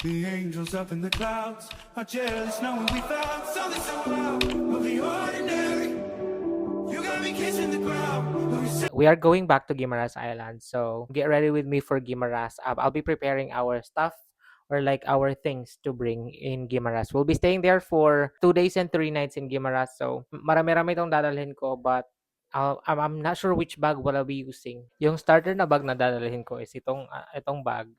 The angels up in the clouds are jealous knowing we found something so out of the ordinary. You got me kissing the ground. We are going back to Guimaras Island, so get ready with me for Guimaras. I'll be preparing our stuff or like our things to bring in Guimaras. We'll be staying there for 2 days and 3 nights in Guimaras. So marami-rami itong dadalhin ko, but I'm not sure which bag will I be using. Yung starter na bag na dadalhin ko is itong bag,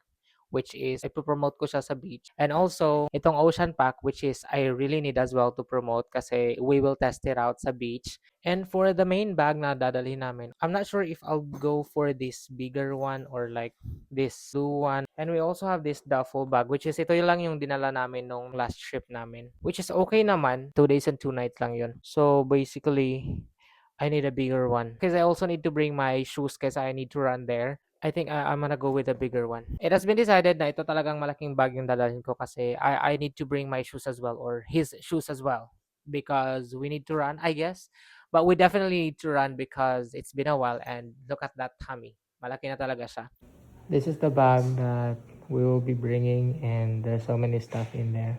which is ipo-promote ko siya sa beach. And also, itong ocean pack, which is I really need as well to promote kasi we will test it out sa beach. And for the main bag na dadalhin namin, I'm not sure if I'll go for this bigger one or like this blue one. And we also have this duffel bag, which is ito lang yung dinala namin nung last trip namin. Which is okay naman. 2 days and 2 nights lang yun. So basically, I need a bigger one. Because I also need to bring my shoes kasi I need to run there. I think I'm gonna go with a bigger one. It has been decided na ito talagang malaking bag yung dadalhin ko kasi I need to bring my shoes as well or his shoes as well because we need to run, I guess. But we definitely need to run because it's been a while and look at that tummy. Malaki na talaga siya. This is the bag that we will be bringing and there's so many stuff in there.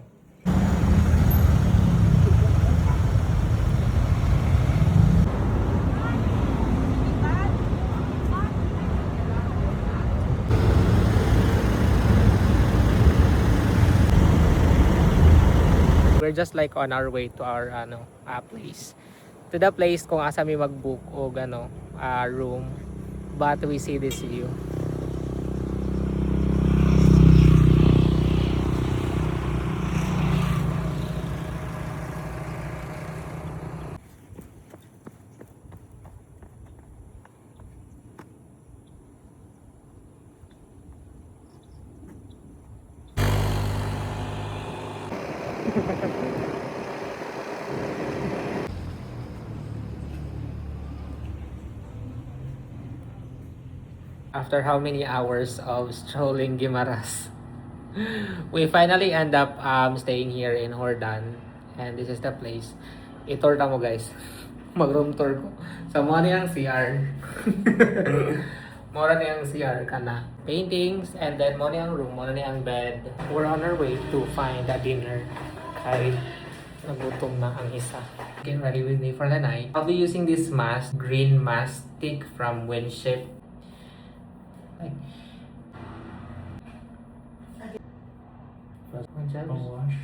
We're just like on our way to our place. To the place kung asa mi mag-book o room. But we see this view. After how many hours of strolling Guimaras, we finally end up staying here in Hordan. And this is the place. I-tour na mo guys. Mag-room tour ko. So, mo na yung CR. Mo na yung CR ka na. Paintings, and then mo na yung room, mo na yung bed. We're on our way to find a dinner. Kay nagutom na ang isa. Get ready with me for the night. I'll be using this mask, green mask stick from Winship. Like, wash.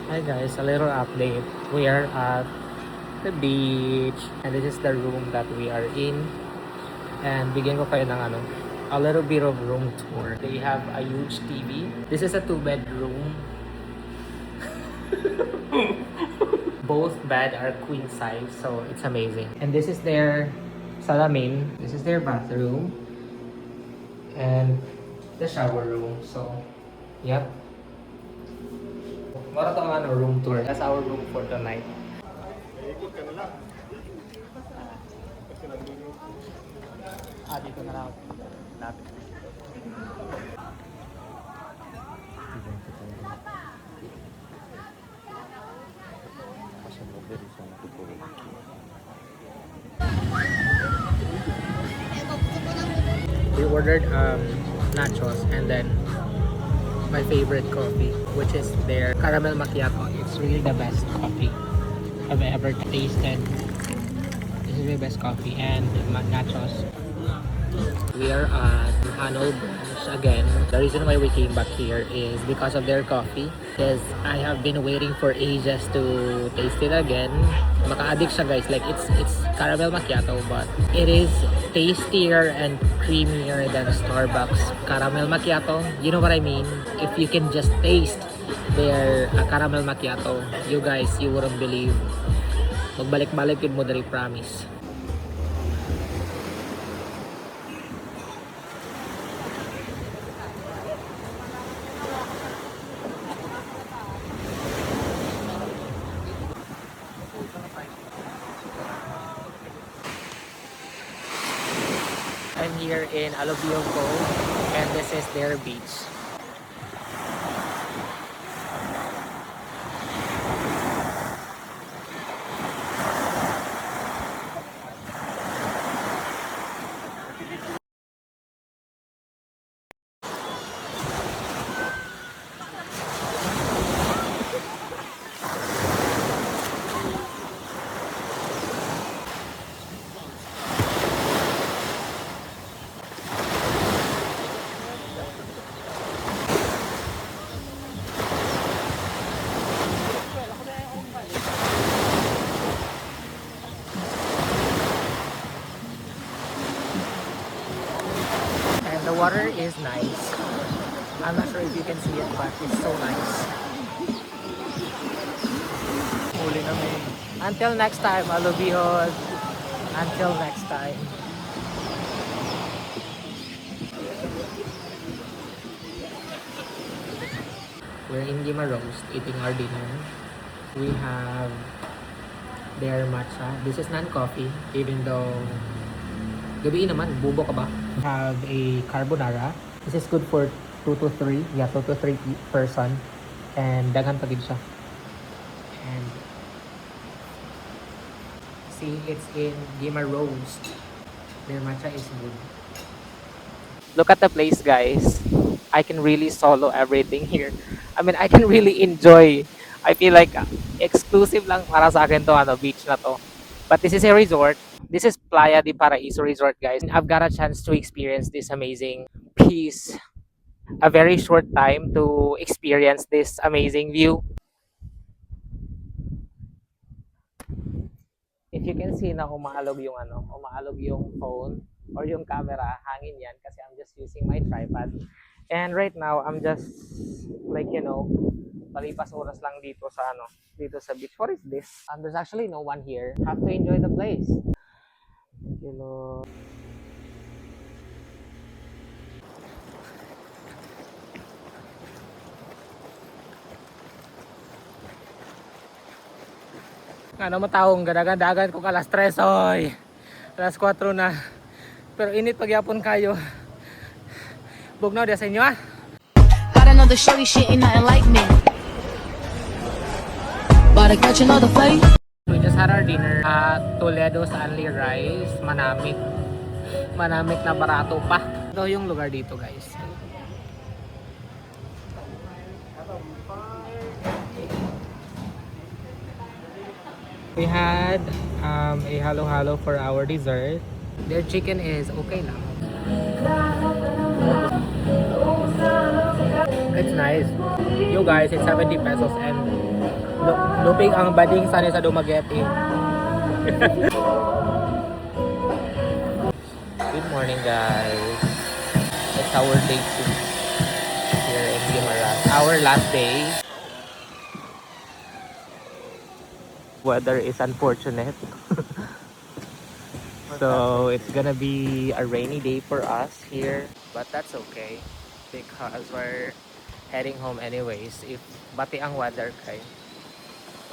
Hi guys, a little update. We are at the beach and this is the room that we are in. And bigyan ko kayo ng a little bit of room tour. They have a huge TV. This is a 2-bedroom. Both bed are queen size, so it's amazing. And this is their salamin. This is their bathroom and the shower room. So, yep. Mara to ang room tour. That's our room for the night. Dito na lang. Lapit. We ordered nachos and then my favorite coffee, which is their caramel macchiato. It's really the best coffee I've ever tasted. This is the best coffee and nachos. We are at Hanol Branch again. The reason why we came back here is because of their coffee. Because I have been waiting for ages to taste it again. Maka-addict siya guys. Like it's caramel macchiato but it is tastier and creamier than Starbucks caramel macchiato. You know what I mean? If you can just taste their caramel macchiato, you guys, you wouldn't believe. Magbalik-balik yun mo dari, promise. I'm here in Alubio Cove and this is their beach. water is nice. I'm not sure if you can see it, but it's so nice. Huli namin. Until next time, Alubihon. Until next time. We're in Gima Roast eating our dinner. We have their matcha. This is non-coffee, even though gabi naman, bubo ka ba? Have a carbonara. This is good for 2 to 3. Yeah, 2 to 3 person. And daghan pa gid siya. And see, it's in Gima Roast. Their matcha is good. Look at the place, guys. I can really solo everything here. I mean, I can really enjoy. I feel like exclusive lang para sa akin to beach na to. But this is a resort. This is Playa de Paraíso Resort, guys. I've got a chance to experience this amazing peace. A very short time to experience this amazing view. If you can see na umaalog yung umaalog yung phone or yung camera, hangin yan kasi I'm just using my tripod. And right now, I'm just like, palipas oras lang dito sa dito sa beach. What is this? There's actually no one here. Have to enjoy the place. You know. Matawong gadagan kung alas 3 oy. Alas 4 na. Pero init pagyapon kayo. Bugnaw dia sa inyo ah. Got another shorty shit ain't nothing like me. But I catch another fight. We just had our dinner at Toledo's Only Rice. Manamit. Manamit na barato pa. Ito yung lugar dito, guys. We had a halo-halo for our dessert. Their chicken is okay lang. It's nice. You guys, it's 70 pesos and luping ang bading sana sa Dumaguete. Good morning, guys. It's our day 2 here in Guimaras. Our last day. Weather is unfortunate. So it's gonna be a rainy day for us here, but that's okay because we're heading home anyways. If bati ang weather kay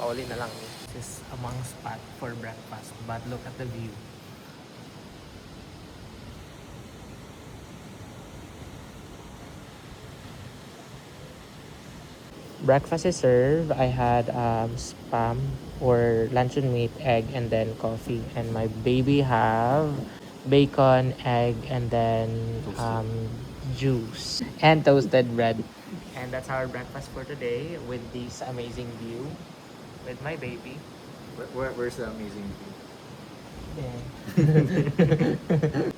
pauli na lang. This is among spot for breakfast, but look at the view. Breakfast is served. I had spam or luncheon meat, egg, and then coffee. And my baby have bacon, egg, and then juice and toasted bread. And that's our breakfast for today with this amazing view with my baby. Where's the amazing view? Yeah.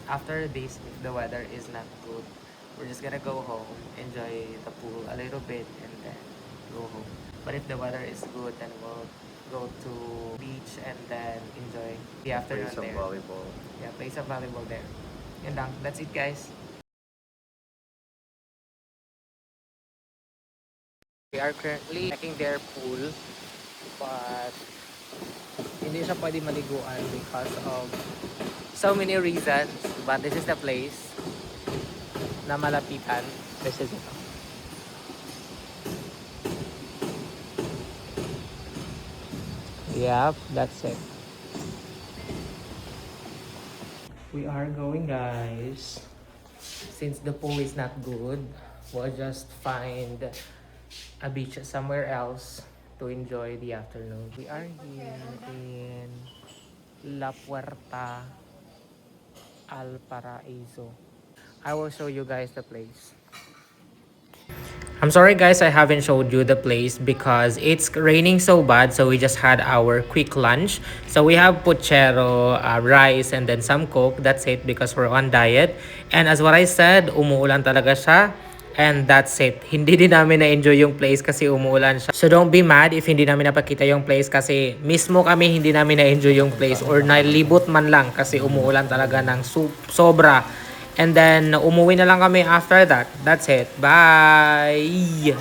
After this, if the weather is not good, we're just gonna go home, enjoy the pool a little bit, and then go home. But if the weather is good, then we'll go to beach and then enjoy the afternoon Play some there. volleyball. Yeah, play some volleyball there. Yun lang. That's it, guys. We are currently checking their pool, but hindi siya pwede maliguan because of so many reasons. But this is the place na malapitan. This is it. Yep, that's it. We are going, guys. Since the pool is not good, we'll just find a beach somewhere else to enjoy the afternoon. We are here in La Puerta al Paraíso. I will show you guys the place. I'm sorry guys, I haven't showed you the place because it's raining so bad, so we just had our quick lunch. So we have puchero, rice, and then some coke. That's it because we're on diet. And as what I said, umuulan talaga siya. And that's it. Hindi din namin na-enjoy yung place kasi umuulan siya. So don't be mad if hindi namin napakita yung place kasi mismo kami hindi namin na-enjoy yung place or nalibot man lang kasi umuulan talaga ng sobra. And then, umuwi na lang kami after that. That's it. Bye!